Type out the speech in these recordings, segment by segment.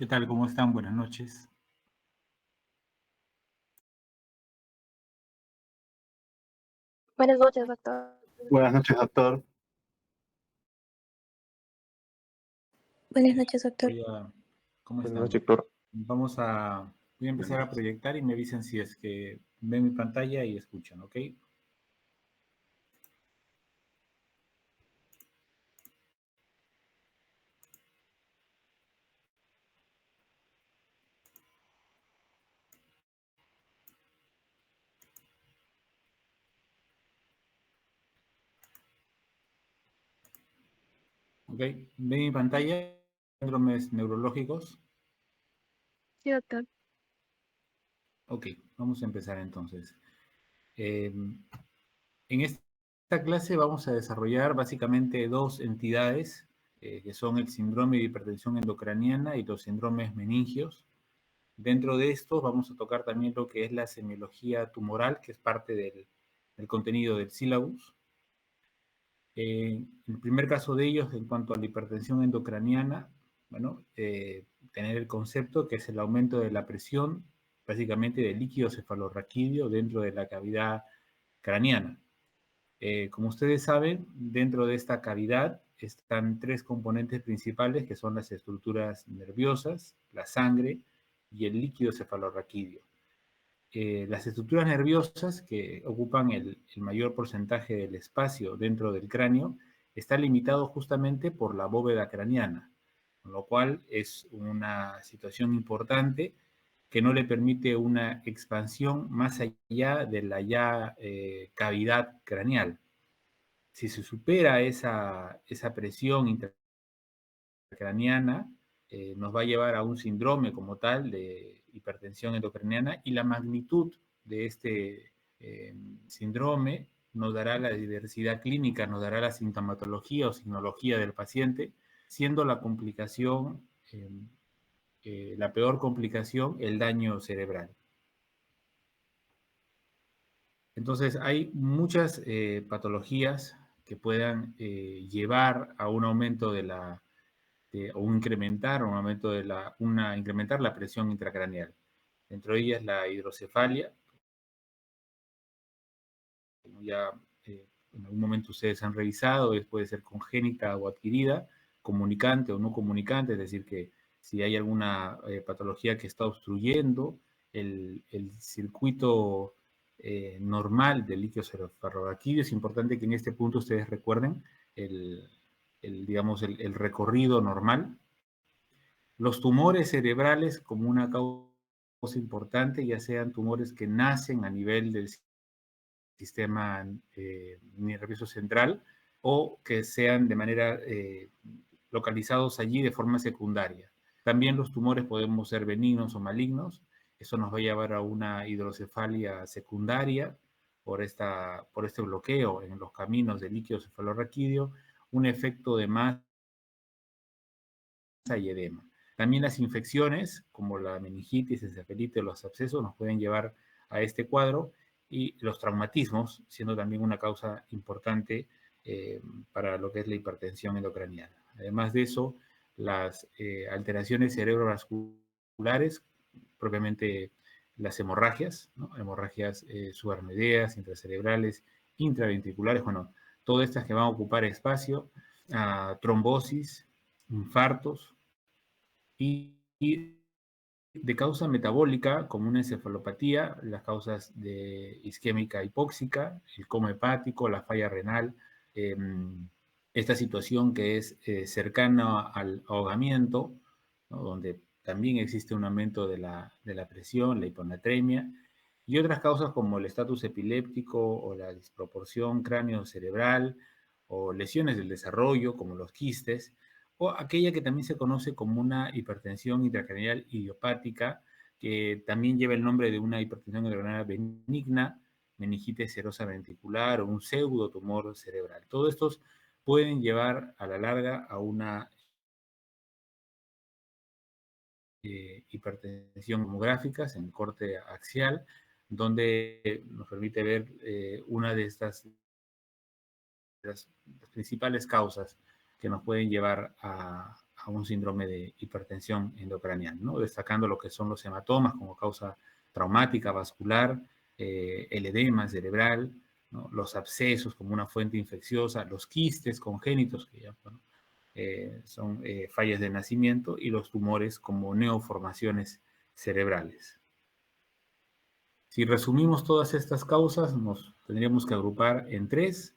¿Qué tal? ¿Cómo están? Buenas noches. Buenas noches, doctor. Buenas noches, doctor. Buenas noches, doctor. ¿Cómo Buenas están? noches, doctor. Voy a empezar a proyectar y me dicen si es que ven mi pantalla y escuchan, ¿ok? ¿Ok? ¿Ven mi pantalla? Síndromes neurológicos. Sí, doctor. Ok, vamos a empezar entonces. En esta clase vamos a desarrollar básicamente dos entidades, que son el síndrome de hipertensión endocraniana y los síndromes meningios. Dentro de estos vamos a tocar también lo que es la semiología tumoral, que es parte del contenido del sílabus. El primer caso de ellos, en cuanto a la hipertensión endocraniana, bueno, tener el concepto que es el aumento de la presión, básicamente del líquido cefalorraquídeo dentro de la cavidad craneana. Como ustedes saben, dentro de esta cavidad están tres componentes principales que son las estructuras nerviosas, la sangre y el líquido cefalorraquídeo. Las estructuras nerviosas, que ocupan el mayor porcentaje del espacio dentro del cráneo, está limitado justamente por la bóveda craneana, con lo cual es una situación importante que no le permite una expansión más allá de la ya cavidad craneal. Si se supera esa presión intracraniana, nos va a llevar a un síndrome como tal de hipertensión endocraniana, y la magnitud de este síndrome nos dará la diversidad clínica, nos dará la sintomatología o signología del paciente, siendo la complicación, la peor complicación, el daño cerebral. Entonces, hay muchas patologías que puedan llevar a un aumento o un aumento incrementar la presión intracraneal. Dentro de ellas la hidrocefalia, como ya en algún momento ustedes han revisado, puede ser congénita o adquirida, comunicante o no comunicante, es decir, que si hay alguna patología que está obstruyendo el circuito normal del líquido cefalorraquídeo, es importante que en este punto ustedes recuerden digamos, el recorrido normal. Los tumores cerebrales como una causa importante, ya sean tumores que nacen a nivel del sistema nervioso central o que sean de manera localizados allí de forma secundaria. También los tumores podemos ser benignos o malignos. Eso nos va a llevar a una hidrocefalia secundaria por este bloqueo en los caminos del líquido cefalorraquídeo, un efecto de masa y edema. También las infecciones, como la meningitis, encefalitis o los abscesos, nos pueden llevar a este cuadro, y los traumatismos, siendo también una causa importante para lo que es la hipertensión endocraniana. Además de eso, las alteraciones cerebrovasculares, propiamente las hemorragias, ¿no? Hemorragias subaracnoideas, intracerebrales, intraventriculares, bueno, todas estas que van a ocupar espacio, trombosis, infartos, y de causa metabólica, como una encefalopatía, las causas de isquémica hipóxica, el coma hepático, la falla renal, esta situación que es cercana al ahogamiento, ¿no? Donde también existe un aumento de la presión, la hiponatremia, y otras causas como el estatus epiléptico o la disproporción cráneo-cerebral, o lesiones del desarrollo como los quistes, o aquella que también se conoce como una hipertensión intracraneal idiopática, que también lleva el nombre de una hipertensión intracraneal benigna, meningitis serosa ventricular o un pseudotumor cerebral. Todos estos pueden llevar a la larga a una hipertensión tomográficas en corte axial, donde nos permite ver una de las principales causas que nos pueden llevar a a un síndrome de hipertensión endocranial, ¿no? Destacando lo que son los hematomas como causa traumática vascular, el edema cerebral, ¿no? Los abscesos como una fuente infecciosa, los quistes congénitos, que ya bueno, son fallas de nacimiento, y los tumores como neoformaciones cerebrales. Si resumimos todas estas causas, nos tendríamos que agrupar en tres: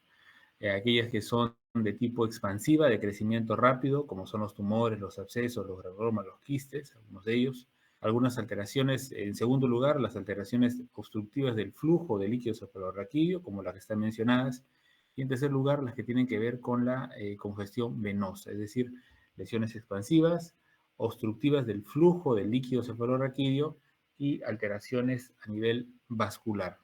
aquellas que son de tipo expansiva, de crecimiento rápido, como son los tumores, los abscesos, los granulomas, los quistes, algunos de ellos. Algunas alteraciones, en segundo lugar, las alteraciones obstructivas del flujo de líquido cefalorraquídeo, como las que están mencionadas. Y en tercer lugar, las que tienen que ver con la congestión venosa, es decir, lesiones expansivas, obstructivas del flujo del líquido cefalorraquídeo y alteraciones a nivel vascular.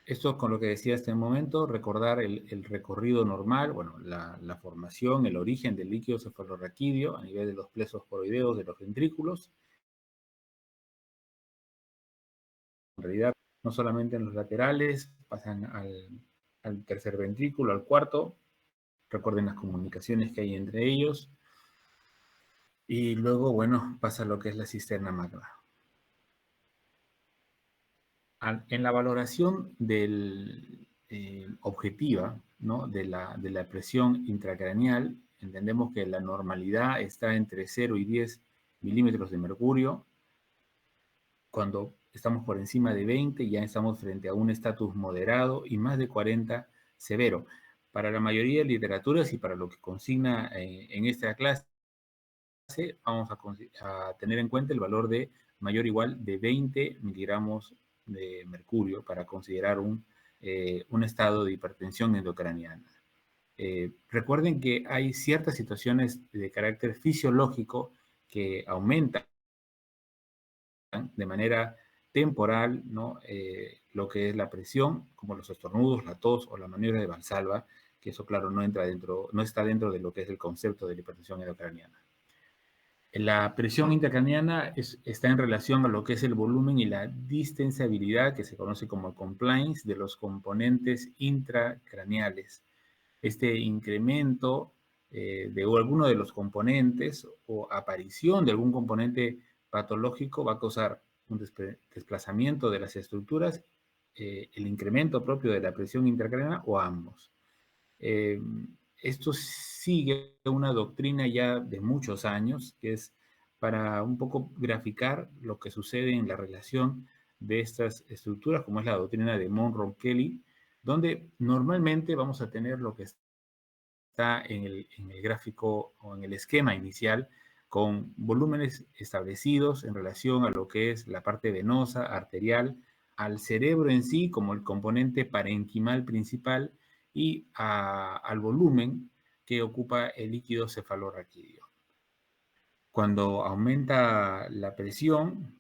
Esto con lo que decía hasta el momento, recordar el recorrido normal, bueno, la formación, el origen del líquido cefalorraquídeo a nivel de los plexos coroideos de los ventrículos. En realidad, no solamente en los laterales, pasan al tercer ventrículo, al cuarto. Recuerden las comunicaciones que hay entre ellos. Y luego, bueno, pasa lo que es la cisterna magna. En la valoración objetiva, ¿no? de la presión intracraneal, entendemos que la normalidad está entre 0 y 10 milímetros de mercurio. Cuando estamos por encima de 20, ya estamos frente a un estatus moderado, y más de 40, severo. Para la mayoría de literaturas y para lo que consigna en esta clase, vamos a tener en cuenta el valor de mayor o igual de 20 miligramos de mercurio para considerar un estado de hipertensión endocraniana. Recuerden que hay ciertas situaciones de carácter fisiológico que aumentan de manera temporal, ¿no? Lo que es la presión, como los estornudos, la tos o la maniobra de Valsalva, que eso, claro, no está dentro de lo que es el concepto de la hipertensión endocraniana. La presión intracraneana está en relación a lo que es el volumen y la distensibilidad, que se conoce como compliance, de los componentes intracraneales. Este incremento de alguno de los componentes o aparición de algún componente patológico va a causar un desplazamiento de las estructuras, el incremento propio de la presión intracraneana o ambos. Esto sigue una doctrina ya de muchos años, que es para un poco graficar lo que sucede en la relación de estas estructuras, como es la doctrina de Monroe-Kelly, donde normalmente vamos a tener lo que está en el gráfico o en el esquema inicial, con volúmenes establecidos en relación a lo que es la parte venosa, arterial, al cerebro en sí como el componente parenquimal principal, y al volumen que ocupa el líquido cefalorraquídeo. Cuando aumenta la presión,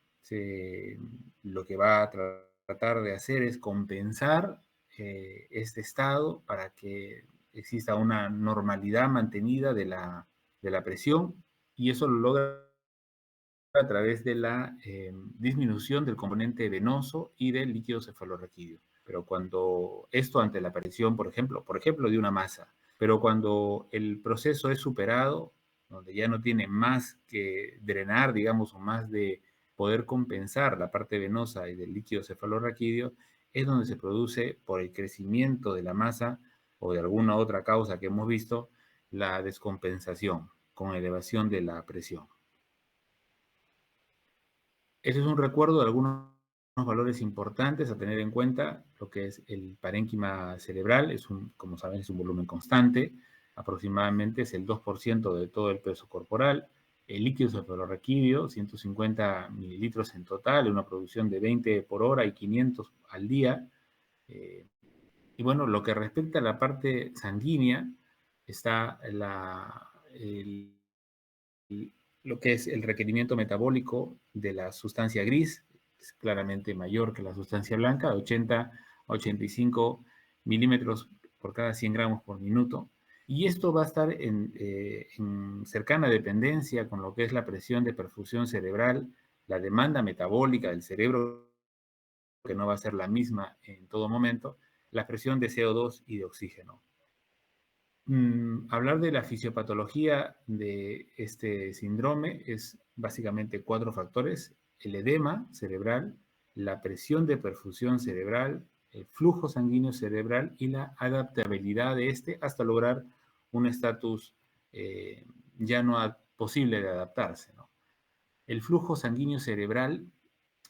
lo que va a tratar de hacer es compensar este estado para que exista una normalidad mantenida de la presión, y eso lo logra a través de la disminución del componente venoso y del líquido cefalorraquídeo. Pero cuando esto ante la aparición, por ejemplo, de una masa, pero cuando el proceso es superado, donde ya no tiene más que drenar, digamos, o más de poder compensar la parte venosa y del líquido cefalorraquídeo, es donde se produce, por el crecimiento de la masa o de alguna otra causa que hemos visto, la descompensación con elevación de la presión. Ese es un recuerdo de algunos valores importantes a tener en cuenta. Lo que es el parénquima cerebral, como saben, es un volumen constante, aproximadamente es el 2% de todo el peso corporal. El líquido cefalorraquídeo, 150 mililitros en total, una producción de 20 por hora y 500 al día. Y bueno, lo que respecta a la parte sanguínea, está lo que es el requerimiento metabólico de la sustancia gris, es claramente mayor que la sustancia blanca, de 80 a 85 milímetros por cada 100 gramos por minuto. Y esto va a estar en cercana dependencia con lo que es la presión de perfusión cerebral, la demanda metabólica del cerebro, que no va a ser la misma en todo momento, la presión de CO2 y de oxígeno. Hablar de la fisiopatología de este síndrome es básicamente 4 factores: el edema cerebral, la presión de perfusión cerebral, el flujo sanguíneo cerebral y la adaptabilidad de este hasta lograr un estatus ya no posible de adaptarse, ¿no? El flujo sanguíneo cerebral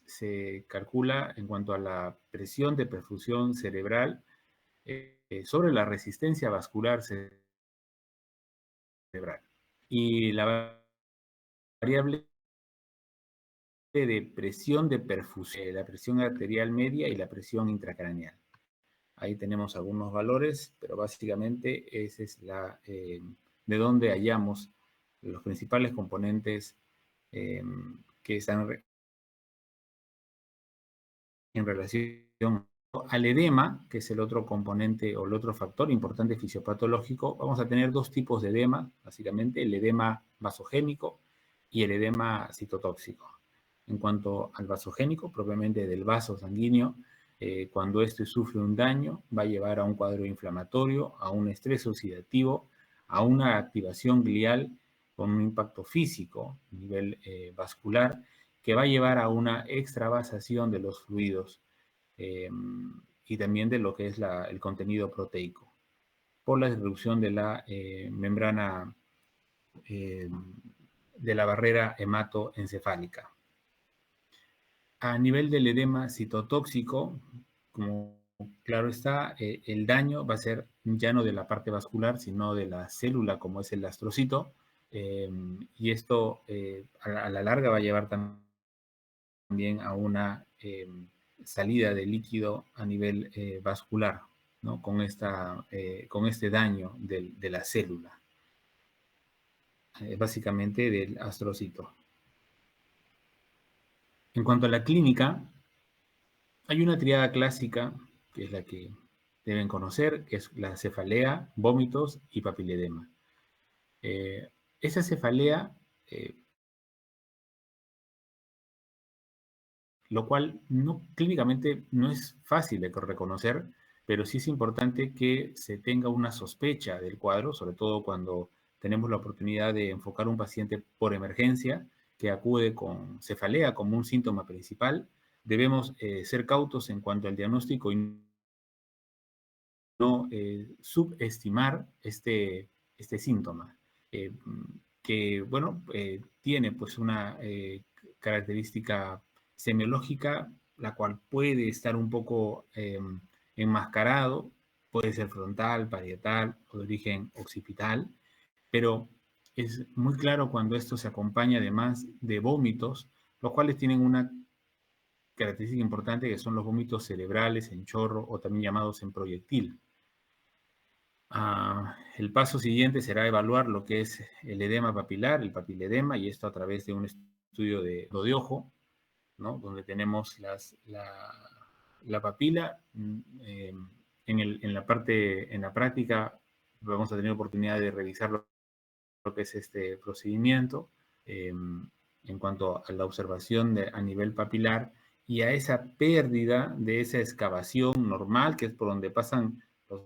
se calcula en cuanto a la presión de perfusión cerebral sobre la resistencia vascular cerebral. Y la variable de presión de perfusión, la presión arterial media y la presión intracraneal. Ahí tenemos algunos valores, pero básicamente esa es de donde hallamos los principales componentes que están en relación al edema, que es el otro componente o el otro factor importante fisiopatológico. Vamos a tener 2 tipos de edema, básicamente: el edema vasogénico y el edema citotóxico. En cuanto al vasogénico, propiamente del vaso sanguíneo, cuando este sufre un daño, va a llevar a un cuadro inflamatorio, a un estrés oxidativo, a una activación glial con un impacto físico a nivel vascular, que va a llevar a una extravasación de los fluidos y también de lo que es el contenido proteico por la disrupción de la membrana de la barrera hematoencefálica. A nivel del edema citotóxico, como claro está, el daño va a ser ya no de la parte vascular, sino de la célula, como es el astrocito, y esto a la larga va a llevar también a una salida de líquido a nivel vascular, ¿no? Con este daño de la célula, básicamente del astrocito. En cuanto a la clínica, hay una triada clásica, que es la que deben conocer, que es la cefalea, vómitos y papiledema. Esa cefalea, lo cual clínicamente no es fácil de reconocer, pero sí es importante que se tenga una sospecha del cuadro, sobre todo cuando tenemos la oportunidad de enfocar a un paciente por emergencia que acude con cefalea como un síntoma principal. Debemos ser cautos en cuanto al diagnóstico y no subestimar este síntoma, que, bueno, tiene pues una característica semiológica, la cual puede estar un poco enmascarado, puede ser frontal, parietal o de origen occipital, pero es muy claro cuando esto se acompaña además de vómitos, los cuales tienen una característica importante, que son los vómitos cerebrales en chorro o también llamados en proyectil. El paso siguiente será evaluar lo que es el edema papilar, el papiledema, y esto a través de un estudio de ojo, ¿no? Donde tenemos la papila. En la práctica vamos a tener oportunidad de revisar lo que es este procedimiento en cuanto a la observación a nivel papilar y a esa pérdida de esa excavación normal, que es por donde pasan los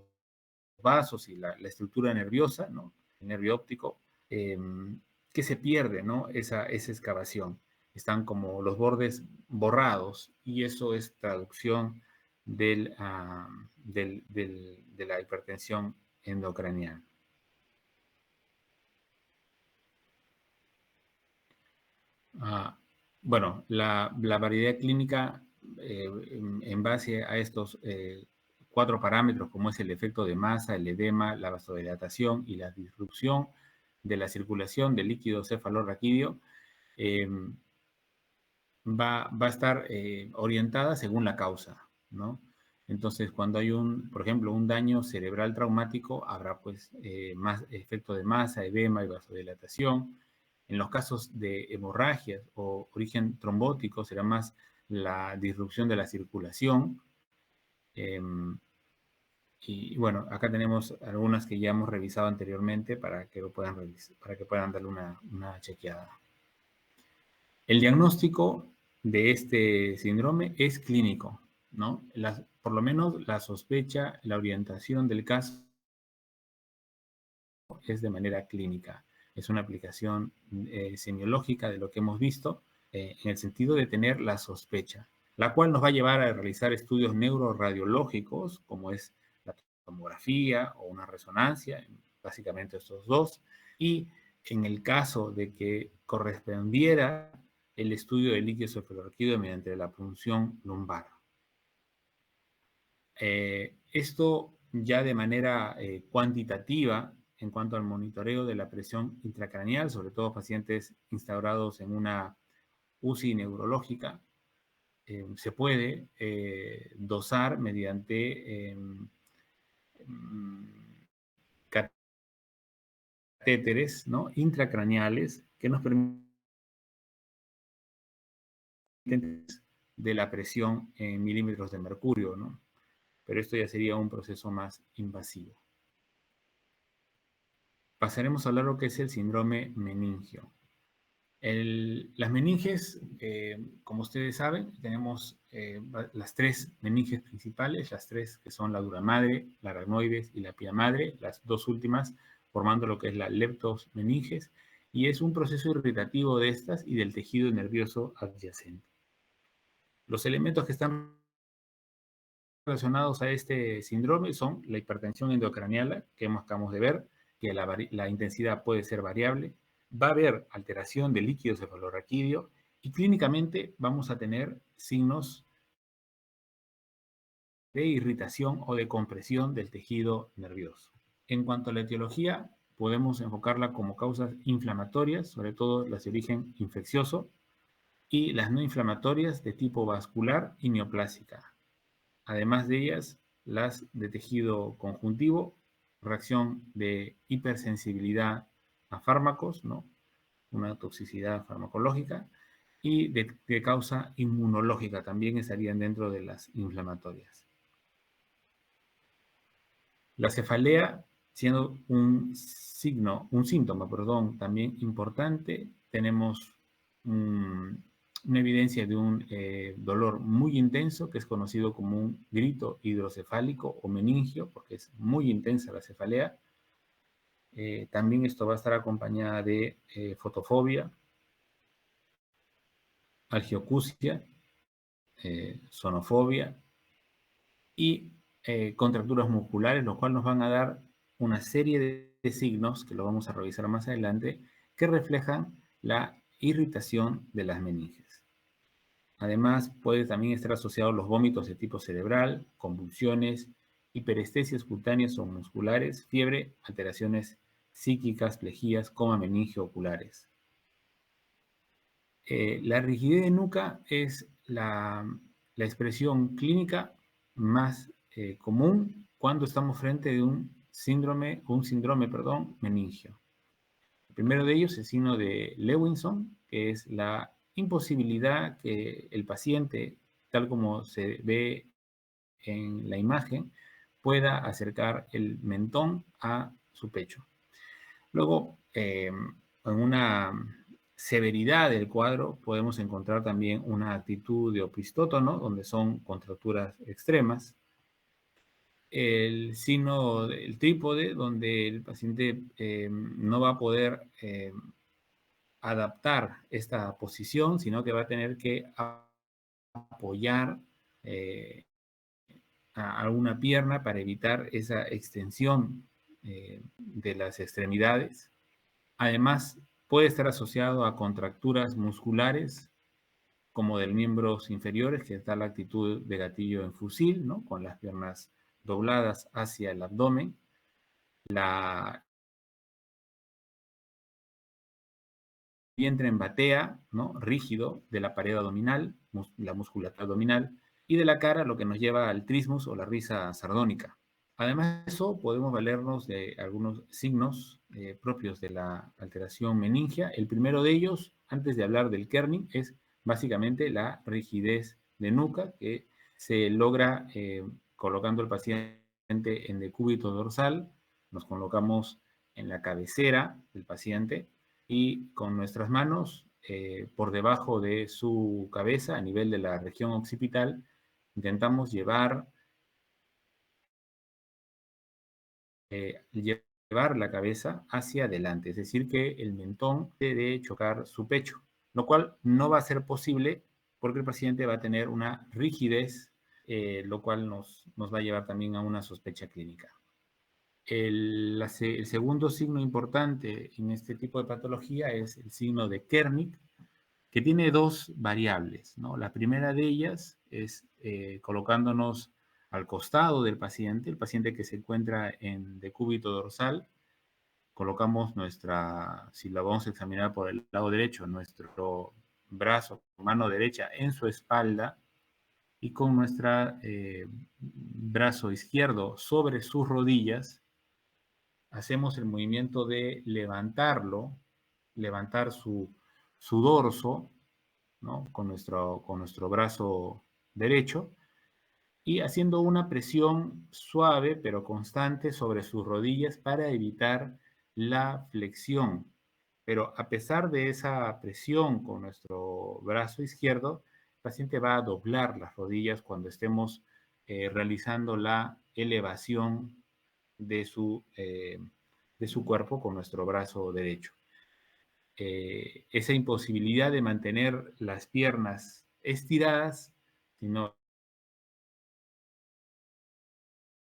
vasos y la estructura nerviosa, ¿no? El nervio óptico, que se pierde, ¿no? Esa excavación. Están como los bordes borrados y eso es traducción de la hipertensión endocraniana. Bueno, la variedad clínica en base a estos 4 parámetros, como es el efecto de masa, el edema, la vasodilatación y la disrupción de la circulación del líquido cefalorraquídeo, va a estar orientada según la causa, ¿no? Entonces, cuando hay por ejemplo, un daño cerebral traumático, habrá pues más efecto de masa, edema y vasodilatación. En los casos de hemorragias o origen trombótico, será más la disrupción de la circulación. Y bueno, acá tenemos algunas que ya hemos revisado anteriormente para que lo puedan revisar, para que puedan darle una chequeada. El diagnóstico de este síndrome es clínico, ¿no? Por lo menos la sospecha, la orientación del caso esto es de manera clínica. Es una aplicación semiológica de lo que hemos visto en el sentido de tener la sospecha, la cual nos va a llevar a realizar estudios neuroradiológicos, como es la tomografía o una resonancia, básicamente estos dos, y en el caso de que correspondiera el estudio del líquido cefalorraquídeo mediante la punción lumbar. Esto ya de manera cuantitativa en cuanto al monitoreo de la presión intracraneal, sobre todo pacientes instaurados en una UCI neurológica, se puede dosar mediante catéteres, ¿no?, intracraneales que nos permiten de la presión en milímetros de mercurio, ¿no? Pero esto ya sería un proceso más invasivo. Pasaremos a hablar lo que es el síndrome meningio. Las meninges, como ustedes saben, tenemos las tres meninges principales, las tres que son la dura madre, la aracnoides y la pía madre, las dos últimas formando lo que es la leptomeninges, y es un proceso irritativo de estas y del tejido nervioso adyacente. Los elementos que están relacionados a este síndrome son la hipertensión endocranial, que acabamos de ver, que la intensidad puede ser variable, va a haber alteración del líquido cefalorraquídeo y clínicamente vamos a tener signos de irritación o de compresión del tejido nervioso. En cuanto a la etiología, podemos enfocarla como causas inflamatorias, sobre todo las de origen infeccioso, y las no inflamatorias de tipo vascular y neoplásica. Además de ellas, las de tejido conjuntivo, reacción de hipersensibilidad a fármacos, ¿no?, una toxicidad farmacológica, y de causa inmunológica también estarían dentro de las inflamatorias. La cefalea, siendo un síntoma, también importante, tenemos una evidencia de un dolor muy intenso que es conocido como un grito hidrocefálico o meningio, porque es muy intensa la cefalea. También esto va a estar acompañada de fotofobia, algiocusia, sonofobia y contracturas musculares, lo cual nos van a dar una serie de signos, que lo vamos a revisar más adelante, que reflejan la irritación de las meninges. Además, puede también estar asociado a los vómitos de tipo cerebral, convulsiones, hiperestesias cutáneas o musculares, fiebre, alteraciones psíquicas, plejías, coma meningio oculares. La rigidez de nuca es la expresión clínica más común cuando estamos frente a un síndrome meningio. El primero de ellos es el signo de Lewinson, que es la imposibilidad que el paciente, tal como se ve en la imagen, pueda acercar el mentón a su pecho. Luego, en una severidad del cuadro podemos encontrar también una actitud de oplistótono, donde son contracturas extremas. El signo del trípode, donde el paciente no va a poder adaptar esta posición, sino que va a tener que apoyar a alguna pierna para evitar esa extensión de las extremidades. Además, puede estar asociado a contracturas musculares, como del miembros inferiores, que está la actitud de gatillo en fusil, ¿no?, con las piernas dobladas hacia el abdomen. La vientre en batea, ¿no?, rígido, de la pared abdominal, la musculatura abdominal, y de la cara, lo que nos lleva al trismus o la risa sardónica. Además de eso, podemos valernos de algunos signos propios de la alteración meningia. El primero de ellos, antes de hablar del kerning, es básicamente la rigidez de nuca, que se logra colocando al paciente en decúbito dorsal. Nos colocamos en la cabecera del paciente y con nuestras manos por debajo de su cabeza, a nivel de la región occipital, intentamos llevar llevar la cabeza hacia adelante, es decir, que el mentón debe chocar su pecho, lo cual no va a ser posible porque el paciente va a tener una rigidez, lo cual nos va a llevar también a una sospecha clínica. El segundo signo importante en este tipo de patología es el signo de Kernig, que tiene dos variables, ¿no? La primera de ellas es colocándonos al costado del paciente, el paciente que se encuentra en decúbito dorsal, colocamos si la vamos a examinar por el lado derecho, nuestro brazo, mano derecha en su espalda y con nuestro brazo izquierdo sobre sus rodillas, hacemos el movimiento de levantarlo, levantar su dorso, ¿no? Con nuestro brazo derecho y haciendo una presión suave pero constante sobre sus rodillas para evitar la flexión. Pero a pesar de esa presión con nuestro brazo izquierdo, el paciente va a doblar las rodillas cuando estemos realizando la elevación de su cuerpo con nuestro brazo derecho. Esa imposibilidad de mantener las piernas estiradas, sino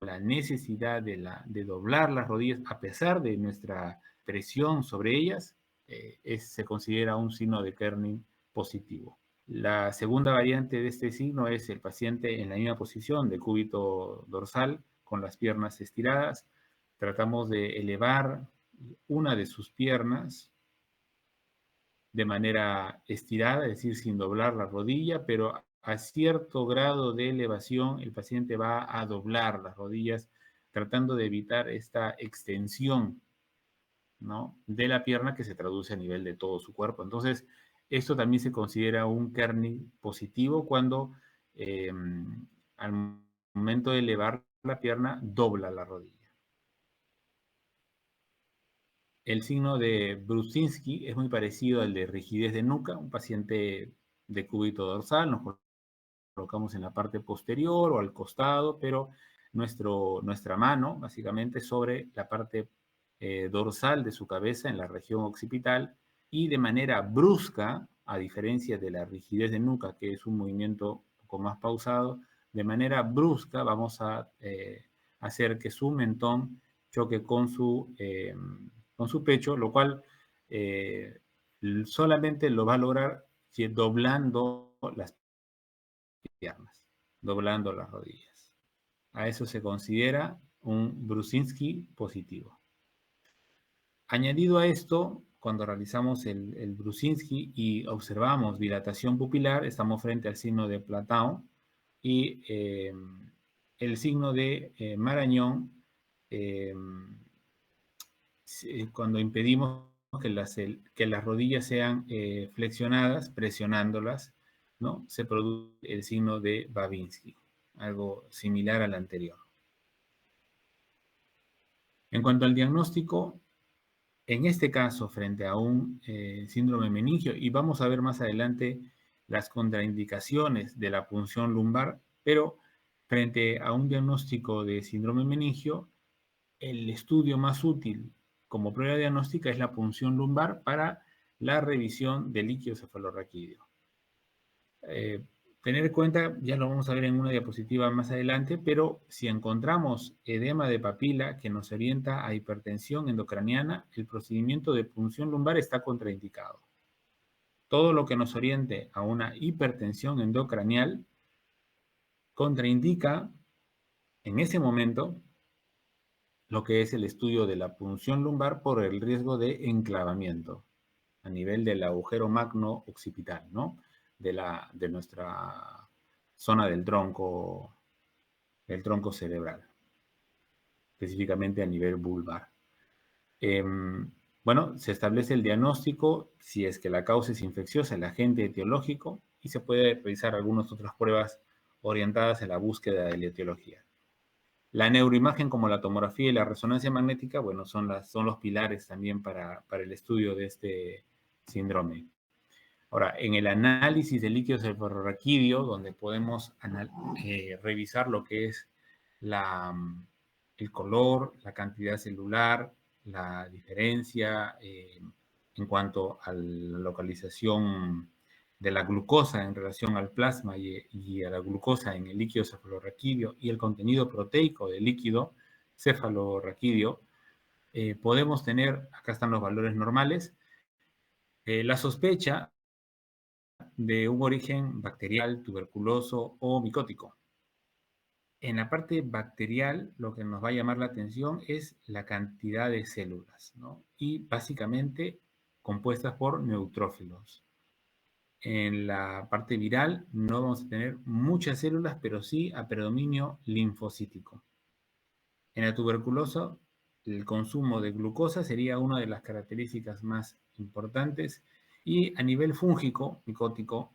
la necesidad de doblar las rodillas a pesar de nuestra presión sobre ellas, se considera un signo de Kernig positivo. La segunda variante de este signo es el paciente en la misma posición de cúbito dorsal con las piernas estiradas. Tratamos de elevar una de sus piernas de manera estirada, es decir, sin doblar la rodilla, pero a cierto grado de elevación el paciente va a doblar las rodillas tratando de evitar esta extensión, ¿no?, de la pierna que se traduce a nivel de todo su cuerpo. Entonces, esto también se considera un Kernig positivo cuando al momento de elevar la pierna dobla la rodilla. El signo de Brusinski es muy parecido al de rigidez de nuca, un paciente de cúbito dorsal, nos colocamos en la parte posterior o al costado, pero nuestra mano básicamente sobre la parte dorsal de su cabeza en la región occipital y de manera brusca, a diferencia de la rigidez de nuca, que es un movimiento un poco más pausado, de manera brusca vamos a hacer que su mentón choque con su pecho, lo cual solamente lo va a lograr doblando las piernas, doblando las rodillas. A eso se considera un Brusinski positivo. Añadido a esto, cuando realizamos el Brusinski y observamos dilatación pupilar, estamos frente al signo de Plateau y el signo de Marañón, cuando impedimos que las rodillas sean flexionadas, presionándolas, ¿no?, se produce el signo de Babinski, algo similar al anterior. En cuanto al diagnóstico, en este caso, frente a un síndrome meningio, y vamos a ver más adelante las contraindicaciones de la punción lumbar, pero frente a un diagnóstico de síndrome meningio, el estudio más útil como prueba diagnóstica es la punción lumbar para la revisión del líquido cefalorraquídeo. Tener en cuenta, ya lo vamos a ver en una diapositiva más adelante, pero si encontramos edema de papila que nos orienta a hipertensión endocraniana, el procedimiento de punción lumbar está contraindicado. Todo lo que nos oriente a una hipertensión endocranial contraindica en ese momento lo que es el estudio de la punción lumbar por el riesgo de enclavamiento a nivel del agujero magno occipital, ¿no?, de nuestra zona del tronco cerebral, específicamente a nivel vulvar. Bueno, se establece el diagnóstico si es que la causa es infecciosa, el agente etiológico, y se puede realizar algunas otras pruebas orientadas en la búsqueda de la etiología. La neuroimagen, como la tomografía y la resonancia magnética, bueno, son los pilares también para el estudio de este síndrome. Ahora, en el análisis de líquido cefalorraquídeo, donde podemos revisar lo que es el color, la cantidad celular, la diferencia en cuanto a la localización de la glucosa en relación al plasma y a la glucosa en el líquido cefalorraquídeo y el contenido proteico del líquido cefalorraquídeo, podemos tener, acá están los valores normales, la sospecha de un origen bacterial, tuberculoso o micótico. En la parte bacterial, lo que nos va a llamar la atención es la cantidad de células, ¿no? Y básicamente compuestas por neutrófilos. En la parte viral no vamos a tener muchas células, pero sí a predominio linfocítico. En la tuberculosa, el consumo de glucosa sería una de las características más importantes. Y a nivel fúngico, micótico,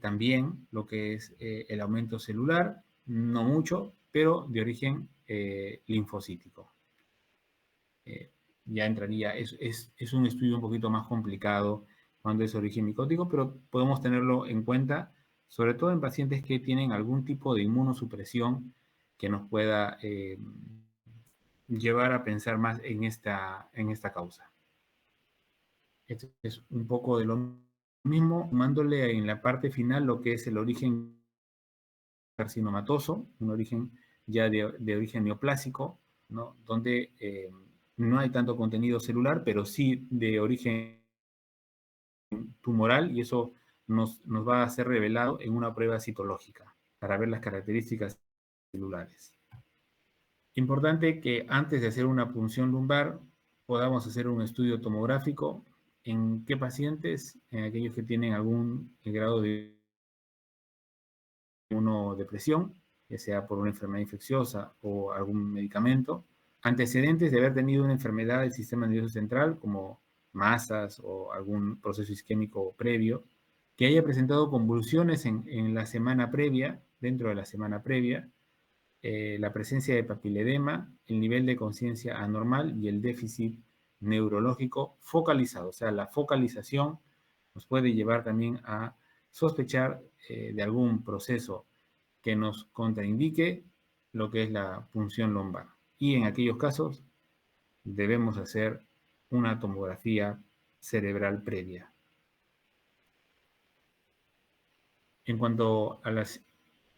también lo que es el aumento celular, no mucho, pero de origen linfocítico. Ya entraría, es un estudio un poquito más complicado cuando es origen micótico, pero podemos tenerlo en cuenta, sobre todo en pacientes que tienen algún tipo de inmunosupresión que nos pueda llevar a pensar más en esta causa. Esto es un poco de lo mismo, sumándole en la parte final lo que es el origen carcinomatoso, un origen ya de origen neoplásico, ¿no? Donde no hay tanto contenido celular, pero sí de origen tumoral, y eso nos va a ser revelado en una prueba citológica para ver las características celulares. Importante que antes de hacer una punción lumbar podamos hacer un estudio tomográfico. ¿En qué pacientes? En aquellos que tienen algún grado de inmunodepresión, ya sea por una enfermedad infecciosa o algún medicamento. Antecedentes de haber tenido una enfermedad del sistema nervioso central, como masas o algún proceso isquémico previo, que haya presentado convulsiones en la semana previa, dentro de la semana previa, la presencia de papiledema, el nivel de conciencia anormal y el déficit neurológico focalizado. O sea, la focalización nos puede llevar también a sospechar de algún proceso que nos contraindique lo que es la punción lumbar. Y en aquellos casos debemos hacer una tomografía cerebral previa. En cuanto a las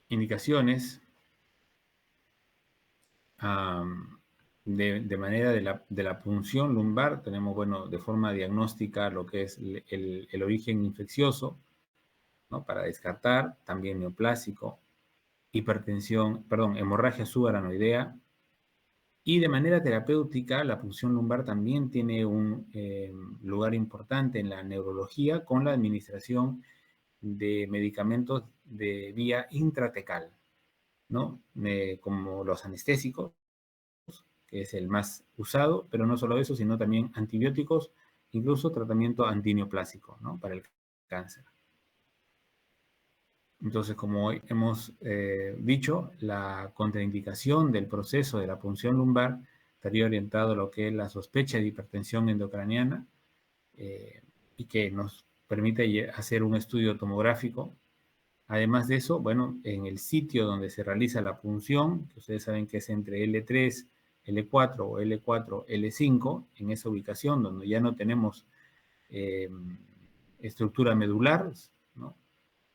indicaciones, de manera de la punción lumbar, tenemos, bueno, de forma diagnóstica lo que es el origen infeccioso, ¿no? Para descartar, también neoplásico, hipertensión, perdón, hemorragia subaranoidea. Y de manera terapéutica, la punción lumbar también tiene un lugar importante en la neurología con la administración de medicamentos de vía intratecal, ¿no? Como los anestésicos, que es el más usado, pero no solo eso, sino también antibióticos, incluso tratamiento antineoplásico, ¿no? Para el cáncer. Entonces, como hemos dicho, la contraindicación del proceso de la punción lumbar estaría orientado a lo que es la sospecha de hipertensión endocraniana y que nos permite hacer un estudio tomográfico. Además de eso, bueno, en el sitio donde se realiza la punción, que ustedes saben que es entre L3, L4 o L4, L5, en esa ubicación donde ya no tenemos estructura medular, ¿no?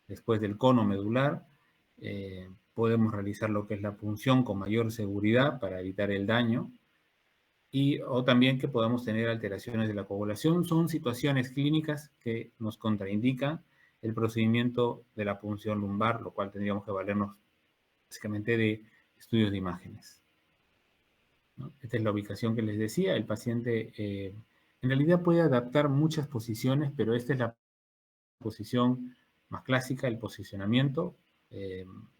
Después del cono medular, podemos realizar lo que es la punción con mayor seguridad para evitar el daño, o también que podamos tener alteraciones de la coagulación. Son situaciones clínicas que nos contraindican el procedimiento de la punción lumbar, lo cual tendríamos que valernos básicamente de estudios de imágenes, ¿no? Esta es la ubicación que les decía. El paciente en realidad puede adaptar muchas posiciones, pero esta es la posición más clásica, el posicionamiento,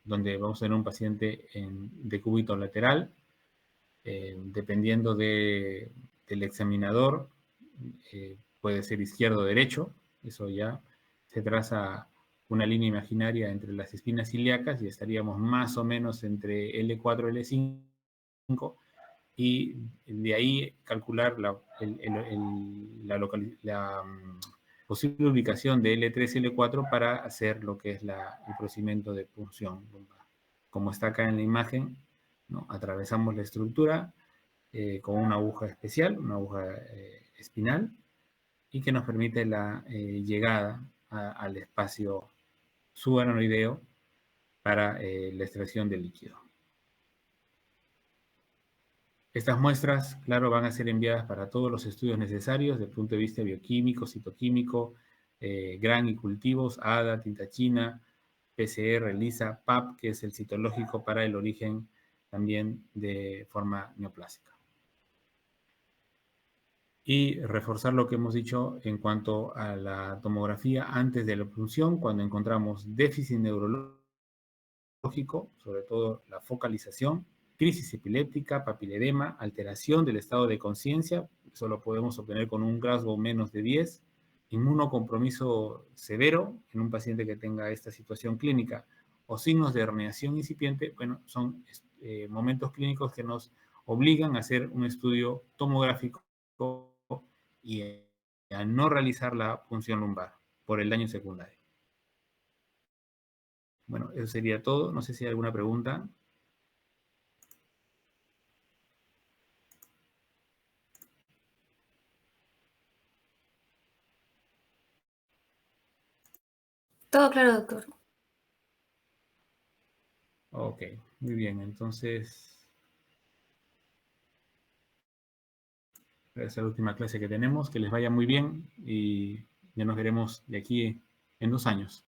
donde vamos a tener un paciente en decúbito lateral, dependiendo del examinador, puede ser izquierdo o derecho, eso ya se traza una línea imaginaria entre las espinas ilíacas y estaríamos más o menos entre L4 y L5, y de ahí calcular la posible ubicación de L3 y L4 para hacer lo que es el procedimiento de punción lumbar. Como está acá en la imagen, ¿no? Atravesamos la estructura con una aguja especial, una aguja espinal, y que nos permite la llegada al espacio subaranoideo para la extracción del líquido. Estas muestras, claro, van a ser enviadas para todos los estudios necesarios desde el punto de vista bioquímico, citoquímico, gran y cultivos, ADA, tinta china, PCR, LISA, PAP, que es el citológico para el origen también de forma neoplásica. Y reforzar lo que hemos dicho en cuanto a la tomografía antes de la punción, cuando encontramos déficit neurológico, sobre todo la focalización, crisis epiléptica, papiledema, alteración del estado de conciencia, eso lo podemos obtener con un Glasgow menos de 10, inmunocompromiso severo en un paciente que tenga esta situación clínica o signos de herniación incipiente, bueno, son momentos clínicos que nos obligan a hacer un estudio tomográfico y a no realizar la punción lumbar por el daño secundario. Bueno, eso sería todo. No sé si hay alguna pregunta. Todo claro, doctor. Ok, muy bien. Entonces, esa es la última clase que tenemos. Que les vaya muy bien y ya nos veremos de aquí en 2 años.